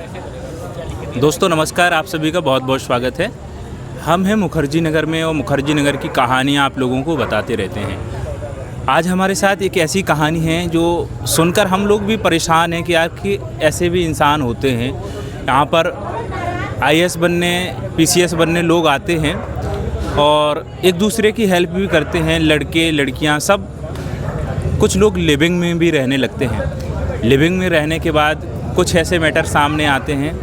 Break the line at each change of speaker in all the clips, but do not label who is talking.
दोस्तों नमस्कार, आप सभी का बहुत बहुत स्वागत है। हम हैं मुखर्जी नगर में और मुखर्जी नगर की कहानियाँ आप लोगों को बताते रहते हैं। आज हमारे साथ एक ऐसी कहानी है जो सुनकर हम लोग भी परेशान हैं कि यार कि ऐसे भी इंसान होते हैं। यहाँ पर आईएएस बनने, पीसीएस बनने लोग आते हैं और एक दूसरे की हेल्प भी करते हैं, लड़के लड़कियाँ सब। कुछ लोग लिविंग में भी रहने लगते हैं। लिविंग में रहने के बाद कुछ ऐसे मैटर सामने आते हैं,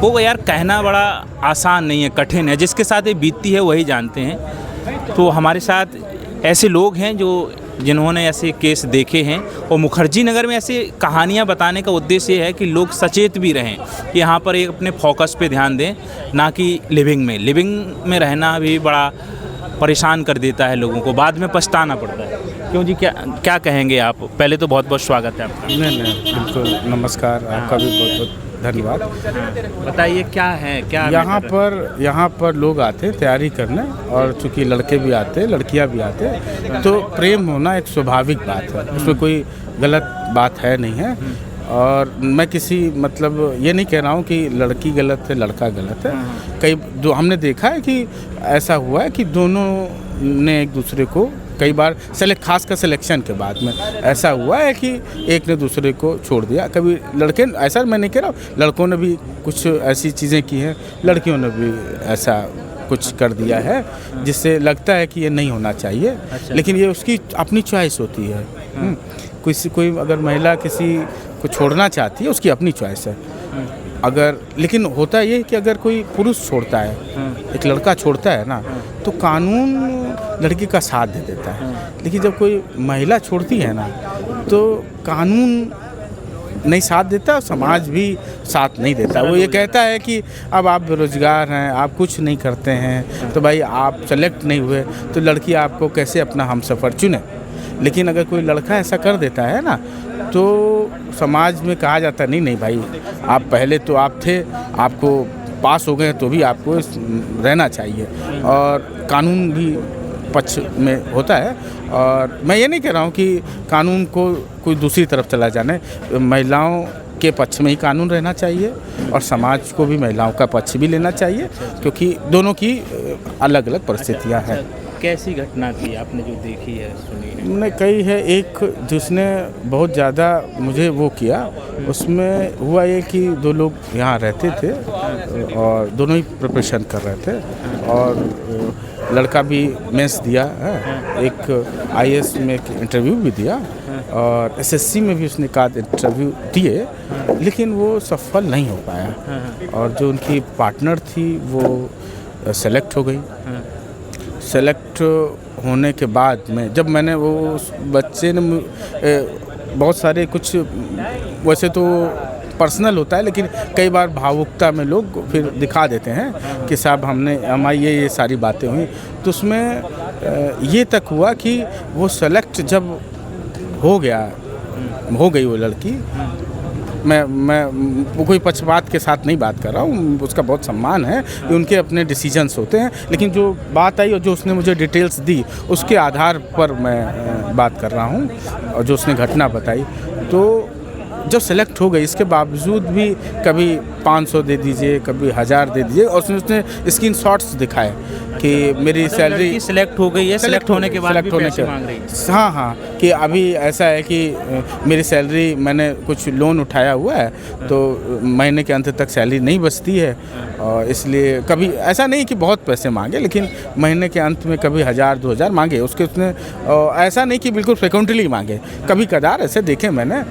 वो यार कहना बड़ा आसान नहीं है, कठिन है। जिसके साथ ये बीतती है वही जानते हैं। तो हमारे साथ ऐसे लोग हैं जिन्होंने ऐसे केस देखे हैं और मुखर्जी नगर में ऐसे कहानियाँ बताने का उद्देश्य ये है कि लोग सचेत भी रहें कि यहाँ पर एक अपने फोकस पे ध्यान दें, ना कि लिविंग में। लिविंग में रहना भी बड़ा परेशान कर देता है लोगों को, बाद में पछताना पड़ता है। क्यों जी, क्या कहेंगे आप? पहले तो बहुत बहुत स्वागत है आपका।
नहीं बिल्कुल नमस्कार, आपका भी बहुत बहुत धन्यवाद।
बताइए क्या है, क्या
यहाँ पर लोग आते हैं तैयारी करने, और चूँकि लड़के भी आते हैं लड़कियाँ भी आते हैं, तो प्रेम होना एक स्वाभाविक बात है, उसमें कोई गलत बात है नहीं है। और मैं किसी मतलब ये नहीं कह रहा हूँ कि लड़की गलत है लड़का गलत है। कई जो हमने देखा है कि ऐसा हुआ है कि दोनों ने एक दूसरे को कई बार खासकर सिलेक्शन के बाद में ऐसा हुआ है कि एक ने दूसरे को छोड़ दिया। कभी लड़के, ऐसा मैं नहीं कह रहा हूँ, लड़कों ने भी कुछ ऐसी चीज़ें की हैं, लड़कियों ने भी ऐसा कुछ कर दिया है जिससे लगता है कि ये नहीं होना चाहिए। अच्छा। लेकिन ये उसकी अपनी चॉइस होती है। कोई अगर महिला किसी को छोड़ना चाहती है, उसकी अपनी चॉइस है। लेकिन होता ये है कि अगर कोई पुरुष छोड़ता है, एक लड़का छोड़ता है ना, तो कानून लड़की का साथ दे देता है। लेकिन जब कोई महिला छोड़ती है ना, तो कानून नहीं साथ देता और समाज भी साथ नहीं देता। वो ये कहता है कि अब आप बेरोजगार हैं, आप कुछ नहीं करते हैं, तो भाई आप सेलेक्ट नहीं हुए तो लड़की आपको कैसे अपना हमसफ़र चुने। लेकिन अगर कोई लड़का ऐसा कर देता है ना, तो समाज में कहा जाता है नहीं भाई, आप पहले तो आप थे, आपको पास हो गए तो भी आपको रहना चाहिए। और कानून भी पक्ष में होता है। और मैं ये नहीं कह रहा हूँ कि कानून को कोई दूसरी तरफ चला जाने, महिलाओं के पक्ष में ही कानून रहना चाहिए और समाज को भी महिलाओं का पक्ष भी लेना चाहिए, क्योंकि दोनों की अलग अलग परिस्थितियाँ हैं।
कैसी घटना थी आपने जो देखी है, सुनी है?
मैंने कई है, एक जिसने बहुत ज़्यादा मुझे वो किया, उसमें हुआ ये कि दो लोग यहाँ रहते थे और दोनों ही प्रिपरेशन कर रहे थे, और लड़का भी मेंस दिया है, एक आईएएस में इंटरव्यू भी दिया और एसएससी में भी उसने एक आध इंटरव्यू दिए, लेकिन वो सफल नहीं हो पाया। और जो उनकी पार्टनर थी वो सेलेक्ट हो गई। सेलेक्ट होने के बाद में जब मैंने वो उस बच्चे ने बहुत सारे कुछ, वैसे तो पर्सनल होता है, लेकिन कई बार भावुकता में लोग फिर दिखा देते हैं कि साहब हमारी ये सारी बातें हुई। तो उसमें ये तक हुआ कि वो सेलेक्ट जब हो गई वो लड़की, मैं कोई पक्षपात के साथ नहीं बात कर रहा हूँ, उसका बहुत सम्मान है, उनके अपने डिसीजंस होते हैं। लेकिन जो बात आई और जो उसने मुझे डिटेल्स दी, उसके आधार पर मैं बात कर रहा हूँ, और जो उसने घटना बताई, तो जब सेलेक्ट हो गई, इसके बावजूद भी कभी 500 दे दीजिए, कभी 1000 दे दीजिए, और उसने स्क्रीन शॉट्स दिखाए कि मेरी सैलरी
सेलेक्ट हो गई है, सेलेक्ट होने के बाद भी पैसे मांग रही है।
हाँ, कि अभी ऐसा है कि मेरी सैलरी, मैंने कुछ लोन उठाया हुआ है, तो महीने के अंत तक सैलरी नहीं बचती है, और इसलिए कभी ऐसा नहीं कि बहुत पैसे मांगे, लेकिन महीने के अंत में कभी 1000-2000 मांगे। उसने ऐसा नहीं कि बिल्कुल फ्रिक्वेंटली मांगे, कभी कदार ऐसे देखे मैंने।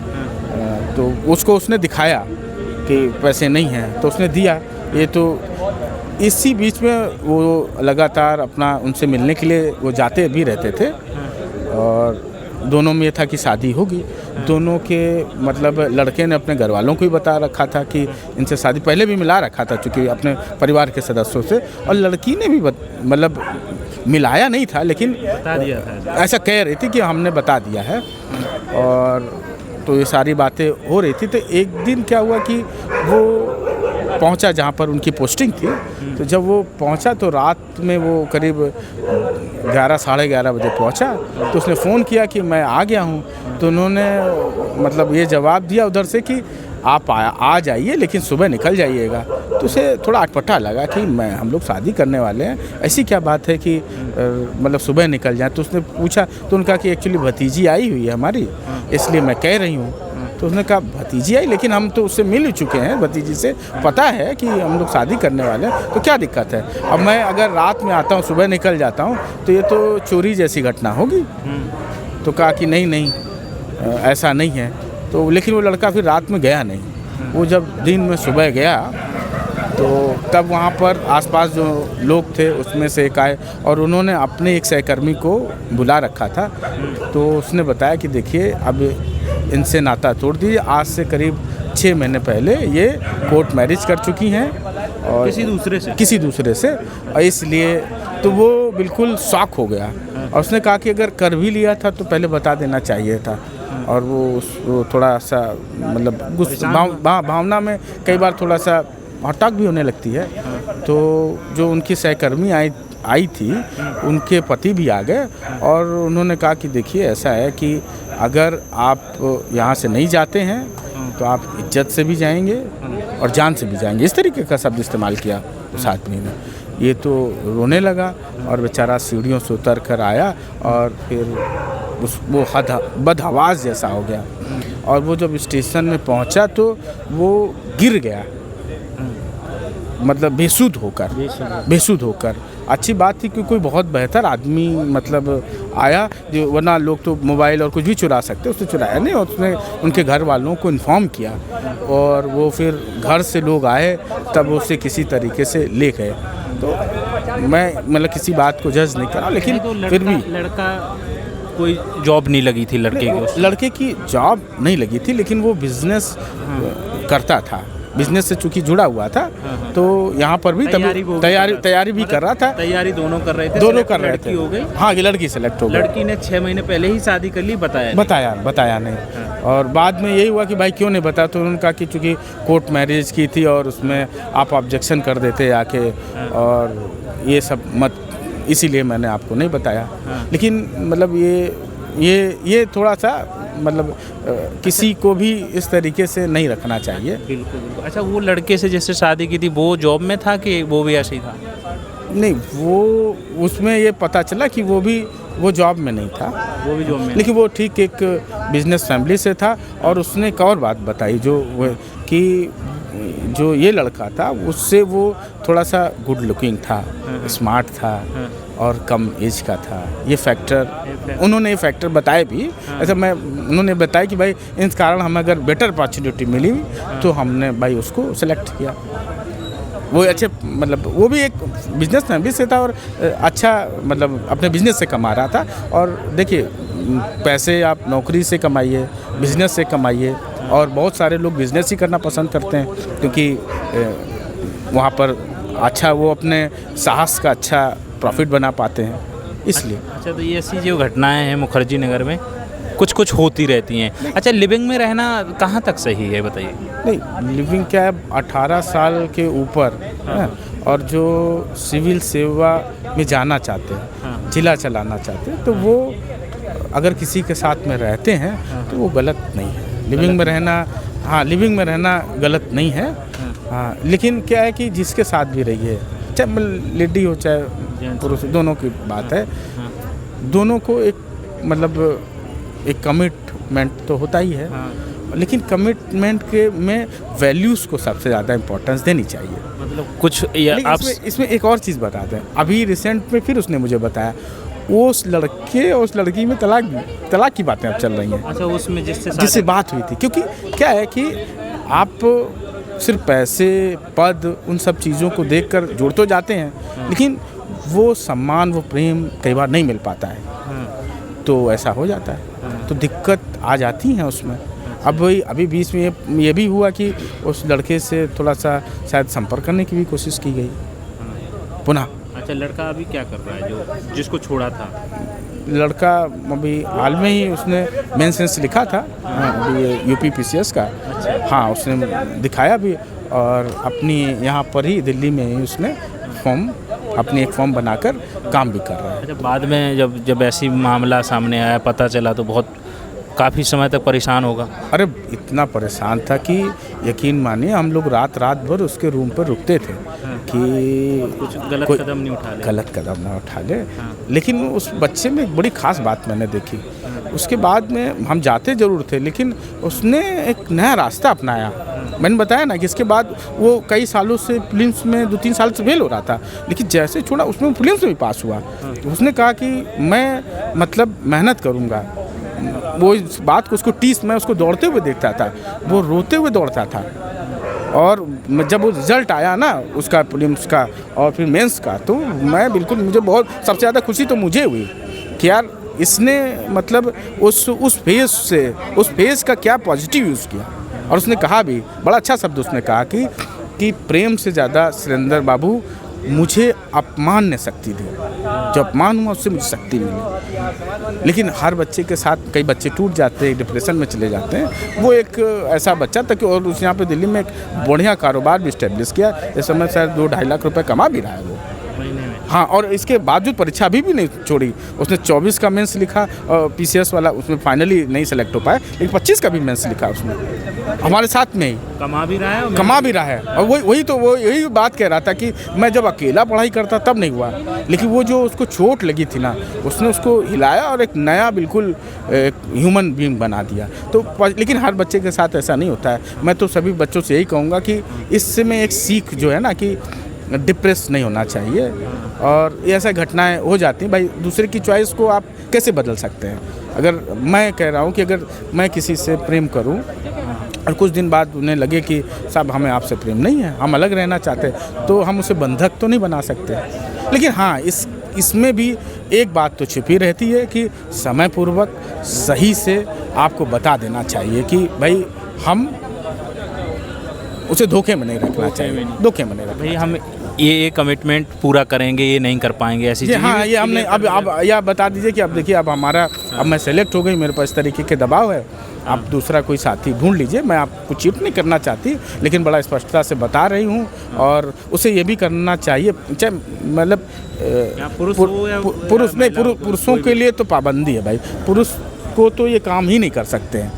तो उसको उसने दिखाया कि पैसे नहीं हैं, तो उसने दिया। ये तो इसी बीच में वो लगातार अपना उनसे मिलने के लिए वो जाते भी रहते थे, और दोनों में ये था कि शादी होगी। दोनों के मतलब लड़के ने अपने घर वालों को ही बता रखा था कि इनसे शादी, पहले भी मिला रखा था चूँकि अपने परिवार के सदस्यों से, और लड़की ने भी मतलब मिलाया नहीं था, लेकिन
बता दिया था,
ऐसा कह रही थी कि हमने बता दिया है। और तो ये सारी बातें हो रही थी। तो एक दिन क्या हुआ कि वो पहुंचा जहाँ पर उनकी पोस्टिंग थी, तो जब वो पहुंचा तो रात में वो करीब 11-11:30 बजे पहुंचा। तो उसने फ़ोन किया कि मैं आ गया हूं। तो उन्होंने मतलब ये जवाब दिया उधर से कि आप आ जाइए लेकिन सुबह निकल जाइएगा। तो उसे थोड़ा अटपटा लगा कि हम लोग शादी करने वाले हैं, ऐसी क्या बात है कि मतलब सुबह निकल जाए। तो उसने पूछा तो उनका कि एक्चुअली भतीजी आई हुई है हमारी, इसलिए मैं कह रही हूँ। तो उसने कहा भतीजी आई, लेकिन हम तो उससे मिल चुके हैं, भतीजी से पता है कि हम लोग शादी करने वाले हैं, तो क्या दिक्कत है। अब मैं अगर रात में आता हूँ, सुबह निकल जाता हूँ, तो ये तो चोरी जैसी घटना होगी। तो कहा कि नहीं ऐसा नहीं है। तो लेकिन वो लड़का फिर रात में गया नहीं। वो जब दिन में सुबह गया तो तब वहाँ पर आसपास जो लोग थे उसमें से एक आए और उन्होंने अपने एक सहकर्मी को बुला रखा था। तो उसने बताया कि देखिए अब इनसे नाता तोड़ दीजिए, आज से करीब 6 महीने पहले ये कोर्ट मैरिज कर चुकी हैं और किसी दूसरे से और इसलिए तो वो बिल्कुल शॉक हो गया। और उसने कहा कि अगर कर भी लिया था तो पहले बता देना चाहिए था। और वो थोड़ा सा मतलब भावना में कई बार थोड़ा सा अटैक भी होने लगती है। तो जो उनकी सहकर्मी आई थी, उनके पति भी आ गए और उन्होंने कहा कि देखिए ऐसा है कि अगर आप यहाँ से नहीं जाते हैं तो आप इज्जत से भी जाएंगे और जान से भी जाएंगे। इस तरीके का शब्द इस्तेमाल किया उस आदमी ने। ये तो रोने लगा और बेचारा सीढ़ियों से उतर कर आया और फिर वो बदहवास जैसा हो गया। और वो जब स्टेशन में पहुंचा तो वो गिर गया, मतलब बेसुध होकर। अच्छी बात थी कि कोई बहुत बेहतर आदमी मतलब आया, जो वरना लोग तो मोबाइल और कुछ भी चुरा सकते, उसने चुराया नहीं। उसने उनके घर वालों को इन्फॉर्म किया और वो फिर घर से लोग आए तब उसे किसी तरीके से ले गए। तो मैं मतलब किसी बात को जज नहीं करा, लेकिन
तो
फिर भी
लड़का कोई जॉब नहीं लगी थी
लड़के की जॉब नहीं लगी थी, लेकिन वो बिजनेस करता था, बिजनेस से चूंकि जुड़ा हुआ था। तो यहाँ पर भी तैयारी भी कर रहा था।
तैयारी दोनों कर रहे थे।
लड़की
हो गई।
हाँ, ये लड़की सेलेक्ट हो गई।
लड़की ने 6 महीने पहले ही शादी कर ली,
बताया नहीं। और बाद में यही हुआ कि भाई क्यों नहीं बताया। तो उन्होंने कहा कि चूंकि कोर्ट मैरिज की थी और उसमें आप ऑब्जेक्शन कर देते आके और ये सब मत, इसीलिए मैंने आपको नहीं बताया। लेकिन मतलब ये थोड़ा सा मतलब किसी को भी इस तरीके से नहीं रखना चाहिए।
बिल्कुल। अच्छा, वो लड़के से जिससे शादी की थी वो जॉब में था कि वो भी ऐसे ही था?
नहीं, वो उसमें ये पता चला कि वो जॉब में नहीं था।
वो भी जॉब में,
लेकिन वो ठीक एक बिजनेस फैमिली से था। और उसने एक और बात बताई कि जो ये लड़का था उससे वो थोड़ा सा गुड लुकिंग था, स्मार्ट था और कम एज का था। उन्होंने ये फैक्टर बताए भी। ऐसा उन्होंने बताया कि भाई इस कारण हमें अगर बेटर अपॉर्चुनिटी मिली तो हमने भाई उसको सेलेक्ट किया। वो अच्छे मतलब वो भी एक बिजनेस फैमिली से था और अच्छा मतलब अपने बिजनेस से कमा रहा था। और देखिए, पैसे आप नौकरी से कमाइए, बिजनेस से कमाइए। और बहुत सारे लोग बिजनेस ही करना पसंद करते हैं क्योंकि वहाँ पर अच्छा वो अपने साहस का अच्छा प्रॉफिट बना पाते हैं, इसलिए।
अच्छा, तो ये ऐसी जो घटनाएं हैं मुखर्जी नगर में कुछ होती रहती हैं। अच्छा, लिविंग में रहना कहाँ तक सही है बताइए?
नहीं, लिविंग क्या है, 18 साल के ऊपर है और जो सिविल सेवा में जाना चाहते हैं, जिला चलाना चाहते हैं, तो वो अगर किसी के साथ में रहते हैं तो वो गलत नहीं है। लिविंग में रहना गलत नहीं है। हाँ, लेकिन क्या है कि जिसके साथ भी रहिए, चाहे लेडी हो चाहे पुरुष, दोनों की बात है। दोनों को एक मतलब एक कमिटमेंट तो होता ही है। लेकिन कमिटमेंट में वैल्यूज़ को सबसे ज़्यादा इम्पोर्टेंस देनी चाहिए।
मतलब कुछ
इसमें एक और चीज़ बताते हैं। अभी रिसेंट में फिर उसने मुझे बताया उस लड़के और उस लड़की में तलाक की बातें अब चल रही हैं।
अच्छा, उसमें
जिससे बात हुई थी। क्योंकि क्या है कि आप सिर्फ पैसे, पद, उन सब चीज़ों को देखकर जुड़ तो जाते हैं, लेकिन वो सम्मान, वो प्रेम कई बार नहीं मिल पाता है। तो ऐसा हो जाता है, तो दिक्कत आ जाती हैं उसमें। अब वही अभी बीच में ये भी हुआ कि उस लड़के से थोड़ा सा शायद संपर्क करने की भी कोशिश की गई पुनः।
अच्छा, लड़का अभी क्या कर रहा है जो जिसको छोड़ा था?
लड़का अभी हाल में ही उसने मेंस लिखा था, अभी यूपी PCS का। हाँ, उसने दिखाया भी और अपनी यहाँ पर ही दिल्ली में ही उसने अपनी एक फॉर्म बनाकर काम भी कर रहा है।
अच्छा, बाद में जब ऐसी मामला सामने आया, पता चला, तो बहुत काफ़ी समय तक परेशान होगा।
अरे इतना परेशान था कि यकीन मानिए हम लोग रात भर उसके रूम पर रुकते थे कि
कुछ गलत
कोई
कदम नहीं उठा ले।
गलत कदम ना उठा ले। लेकिन उस बच्चे में एक बड़ी ख़ास बात मैंने देखी। उसके बाद में हम जाते ज़रूर थे, लेकिन उसने एक नया रास्ता अपनाया। मैंने बताया ना कि इसके बाद वो कई सालों से फिल्म्स में 2-3 साल से फेल हो रहा था, लेकिन जैसे छोड़ा उसमें फिल्म्स में भी पास हुआ। तो उसने कहा कि मैं मतलब मेहनत करूँगा। वो इस बात को उसको मैं उसको दौड़ते हुए देखता था, वो रोते हुए दौड़ता था। और जब वो रिज़ल्ट आया ना उसका प्रीलिम्स का और फिर मेंस का, तो मैं बिल्कुल, मुझे बहुत सबसे ज़्यादा खुशी तो मुझे हुई कि यार इसने मतलब उस फेज़ का क्या पॉजिटिव यूज़ किया। और उसने कहा भी, बड़ा अच्छा शब्द उसने कहा कि प्रेम से ज़्यादा सुरेंद्र बाबू मुझे अपमान ने शक्ति दी। जो अपमान हुआ उससे मुझे शक्ति मिली। लेकिन हर बच्चे के साथ कई बच्चे टूट जाते हैं, डिप्रेशन में चले जाते हैं। वो एक ऐसा बच्चा था कि और उस यहाँ पे दिल्ली में एक बढ़िया कारोबार भी इस्टेब्लिश किया। इस समय शायद 2-2.5 लाख रुपए कमा भी रहा है वो। हाँ, और इसके बावजूद परीक्षा अभी भी नहीं छोड़ी। उसने 24 का मेंस लिखा और PCS वाला उसमें फाइनली नहीं सेलेक्ट हो पाया, लेकिन 25 का भी मेंस लिखा उसने हमारे साथ में ही।
कमा भी रहा है
और वो यही बात कह रहा था कि मैं जब अकेला पढ़ाई करता तब नहीं हुआ, लेकिन वो जो उसको चोट लगी थी ना, उसने उसको हिलाया और एक नया बिल्कुल ह्यूमन बीइंग बना दिया। तो लेकिन हर बच्चे के साथ ऐसा नहीं होता है। मैं तो सभी बच्चों से यही कहूँगा कि इससे में एक सीख जो है ना कि डिप्रेस नहीं होना चाहिए। और ये ऐसा घटनाएं हो जाती हैं भाई, दूसरे की चॉइस को आप कैसे बदल सकते हैं। अगर मैं कह रहा हूँ कि अगर मैं किसी से प्रेम करूँ और कुछ दिन बाद उन्हें लगे कि साहब हमें आपसे प्रेम नहीं है, हम अलग रहना चाहते हैं, तो हम उसे बंधक तो नहीं बना सकते। लेकिन हाँ, इसमें भी एक बात तो छिपी रहती है कि समयपूर्वक सही से आपको बता देना चाहिए कि भाई हम उसे धोखे में नहीं रखना चाहिए, धोखे में नहीं रखना।
भाई हम ये कमिटमेंट पूरा करेंगे, ये नहीं कर पाएंगे, ऐसी चीज़।
हाँ, ये हमने अब या बता दीजिए कि अब देखिए अब मैं सेलेक्ट हो गई, मेरे पास इस तरीके के दबाव है, आप दूसरा कोई साथी ढूंढ लीजिए। मैं आपको चीट नहीं करना चाहती, लेकिन बड़ा स्पष्टता से बता रही हूँ। और उसे ये भी करना चाहिए, चाहे मतलब पुरुषों के लिए तो पाबंदी है भाई, पुरुष को तो ये काम ही नहीं कर सकते हैं,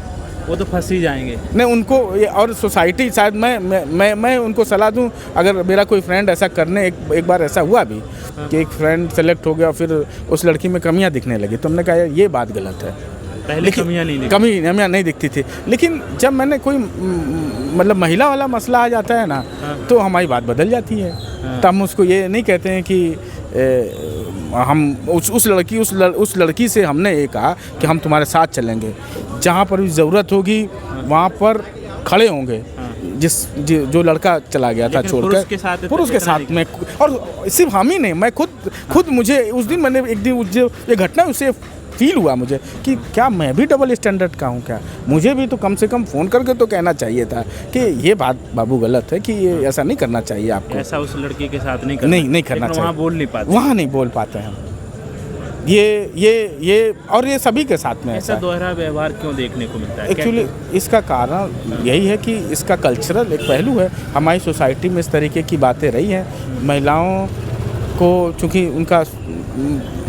वो तो फंस ही जाएंगे।
नहीं उनको और सोसाइटी शायद मैं उनको सलाह दूं, अगर मेरा कोई फ्रेंड ऐसा करने एक बार ऐसा हुआ भी कि एक फ्रेंड सेलेक्ट हो गया, फिर उस लड़की में कमियां दिखने लगी, तो हमने कहा यार ये बात गलत है।
पहले कमियां
नहीं दिखती थी, लेकिन जब मैंने कोई मतलब महिला वाला मसला आ जाता है ना, तो हमारी बात बदल जाती है। तो हम उसको ये नहीं कहते हैं कि हम उस लड़की से हमने ये कहा कि हम तुम्हारे साथ चलेंगे, जहाँ पर भी ज़रूरत होगी वहाँ पर खड़े होंगे। जो लड़का चला गया था छोड़कर पुरुष के साथ में, और सिर्फ हम ही नहीं, मैं खुद मुझे उस दिन मैंने एक दिन जो ये घटना उससे फील हुआ मुझे कि क्या मैं भी डबल स्टैंडर्ड का हूँ क्या। मुझे भी तो कम से कम फ़ोन करके तो कहना चाहिए था कि ये बात बाबू गलत है, कि ये ऐसा नहीं करना चाहिए आपको।
ऐसा उस लड़की के साथ नहीं
करना चाहिए।
वहाँ
नहीं बोल पाते हैं। ये और ये सभी के साथ में
ऐसा दोहरा व्यवहार क्यों देखने को मिलता है?
एक्चुअली इसका कारण यही है कि इसका कल्चरल एक पहलू है। हमारी सोसाइटी में इस तरीके की बातें रही हैं। महिलाओं को चूँकि उनका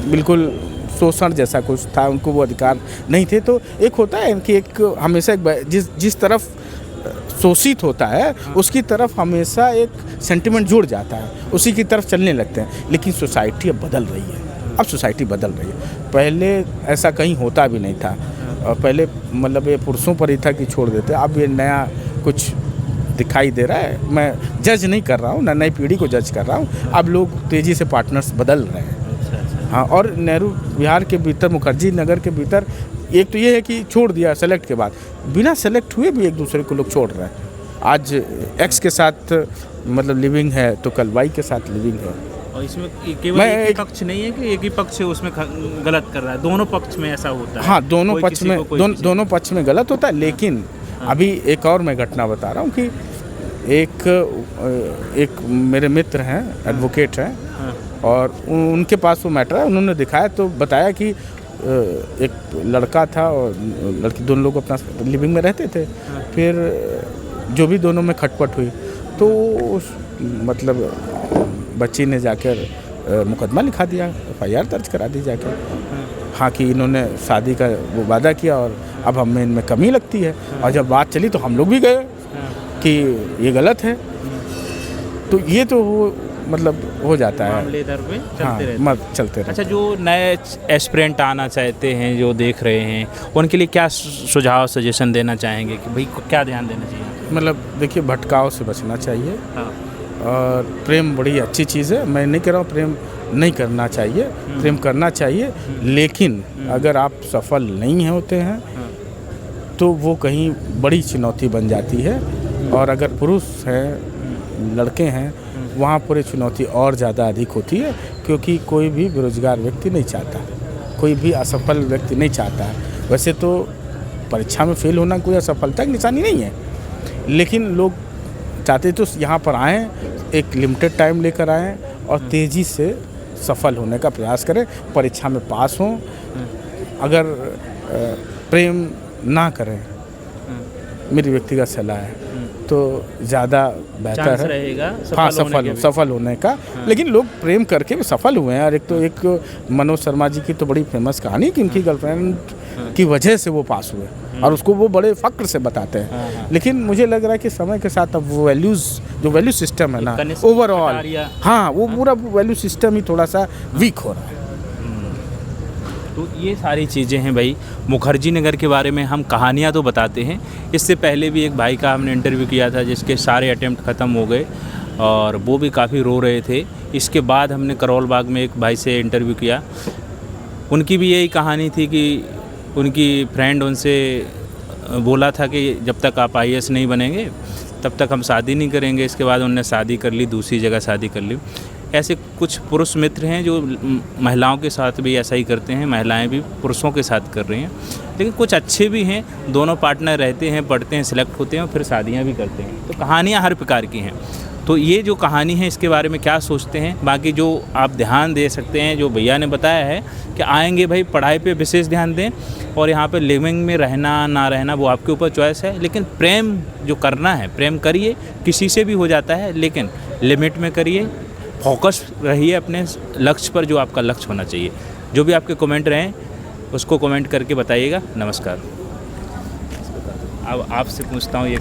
बिल्कुल शोषण जैसा कुछ था, उनको वो अधिकार नहीं थे, तो एक होता है कि एक हमेशा जिस तरफ शोषित होता है उसकी तरफ हमेशा एक सेंटिमेंट जुड़ जाता है, उसी की तरफ चलने लगते हैं। लेकिन सोसाइटी अब बदल रही है, पहले ऐसा कहीं होता भी नहीं था। और पहले मतलब ये पुरुषों पर ही था कि छोड़ देते, अब ये नया कुछ दिखाई दे रहा है। मैं जज नहीं कर रहा हूँ, नई पीढ़ी को जज कर रहा हूँ। अब लोग तेज़ी से पार्टनर्स बदल रहे हैं। हाँ, और नेहरू विहार के भीतर, मुखर्जी नगर के भीतर एक तो ये है कि छोड़ दिया सेलेक्ट के बाद, बिना सेलेक्ट हुए भी एक दूसरे को लोग छोड़ रहे हैं। आज एक्स के साथ मतलब लिविंग है तो कल वाई के साथ लिविंग है।
और इसमें केवल एक ही पक्ष नहीं है कि एक ही पक्ष उसमें गलत कर रहा है, दोनों पक्ष में ऐसा होता है।
हाँ, दोनों पक्ष में गलत होता है। लेकिन अभी एक और मैं घटना बता रहा हूँ कि एक मेरे मित्र हैं, एडवोकेट हैं, और उनके पास वो मैटर है। उन्होंने दिखाया तो बताया कि एक लड़का था और लड़की, दोनों लोग अपना लिविंग में रहते थे। फिर जो भी दोनों में खटपट हुई तो मतलब बच्ची ने जाकर मुकदमा लिखा दिया, FIR दर्ज करा दी जाकर। हाँ कि इन्होंने शादी का वो वादा किया और अब हमें इनमें कमी लगती है। और जब बात चली तो हम लोग भी गए कि ये गलत है। तो ये तो मतलब हो जाता है,
मामले इधर पे
हाँ
चलते रहते हैं।
मत चलते रहते।
अच्छा, जो नए एस्पिरेंट आना चाहते हैं, जो देख रहे हैं, उनके लिए क्या सुझाव सजेशन देना चाहेंगे कि भाई क्या ध्यान देना चाहिए?
मतलब देखिए, भटकाव से बचना चाहिए
हाँ।
और प्रेम बड़ी अच्छी चीज़ है। मैं नहीं कह रहा हूँ प्रेम नहीं करना चाहिए, प्रेम करना चाहिए, लेकिन अगर आप सफल नहीं होते हैं तो वो कहीं बड़ी चुनौती बन जाती है। और अगर पुरुष हैं, लड़के हैं, वहाँ पर चुनौती और ज़्यादा अधिक होती है, क्योंकि कोई भी बेरोजगार व्यक्ति नहीं चाहता, कोई भी असफल व्यक्ति नहीं चाहता है। वैसे तो परीक्षा में फेल होना कोई असफलता की निशानी नहीं है, लेकिन लोग चाहते तो यहाँ पर आएँ, एक लिमिटेड टाइम लेकर आएँ और तेज़ी से सफल होने का प्रयास करें, परीक्षा में पास हों। अगर प्रेम ना करें, मेरी व्यक्तिगत सलाह है, तो ज़्यादा बेहतर
चांस
है
रहेगा
हाँ
सफल
सफल होने का। लेकिन लोग प्रेम करके भी सफल हुए हैं। और एक मनोज शर्मा जी की तो बड़ी फेमस कहानी कि उनकी गर्लफ्रेंड की वजह से वो पास हुए और उसको वो बड़े फक्र से बताते हैं। लेकिन मुझे लग रहा है कि समय के साथ अब वो जो वैल्यू सिस्टम है ना, ओवरऑल हाँ वो पूरा वैल्यू सिस्टम ही थोड़ा सा वीक हो रहा है।
तो ये सारी चीज़ें हैं भाई। मुखर्जी नगर के बारे में हम कहानियाँ तो बताते हैं। इससे पहले भी एक भाई का हमने इंटरव्यू किया था जिसके सारे अटेम्प्ट ख़त्म हो गए और वो भी काफ़ी रो रहे थे। इसके बाद हमने करोल बाग में एक भाई से इंटरव्यू किया, उनकी भी यही कहानी थी कि उनकी फ्रेंड उनसे बोला था कि जब तक आप IAS नहीं बनेंगे तब तक हम शादी नहीं करेंगे। इसके बाद उन्होंने शादी कर ली, दूसरी जगह शादी कर ली। ऐसे कुछ पुरुष मित्र हैं जो महिलाओं के साथ भी ऐसा ही करते हैं, महिलाएं भी पुरुषों के साथ कर रही हैं। लेकिन कुछ अच्छे भी हैं, दोनों पार्टनर रहते हैं, पढ़ते हैं, सिलेक्ट होते हैं और फिर शादियां भी करते हैं। तो कहानियां हर प्रकार की हैं। तो ये जो कहानी है इसके बारे में क्या सोचते हैं, बाकी जो आप ध्यान दे सकते हैं, जो भैया ने बताया है कि आएंगे भाई, पढ़ाई पे विशेष ध्यान दें और यहाँ पे लिविंग में रहना ना रहना वो आपके ऊपर चॉइस है। लेकिन प्रेम जो करना है, प्रेम करिए, किसी से भी हो जाता है, लेकिन लिमिट में करिए, फोकस रहिए अपने लक्ष्य पर, जो आपका लक्ष्य होना चाहिए। जो भी आपके कमेंट रहें उसको कमेंट करके बताइएगा। नमस्कार। अब आपसे पूछता हूँ ये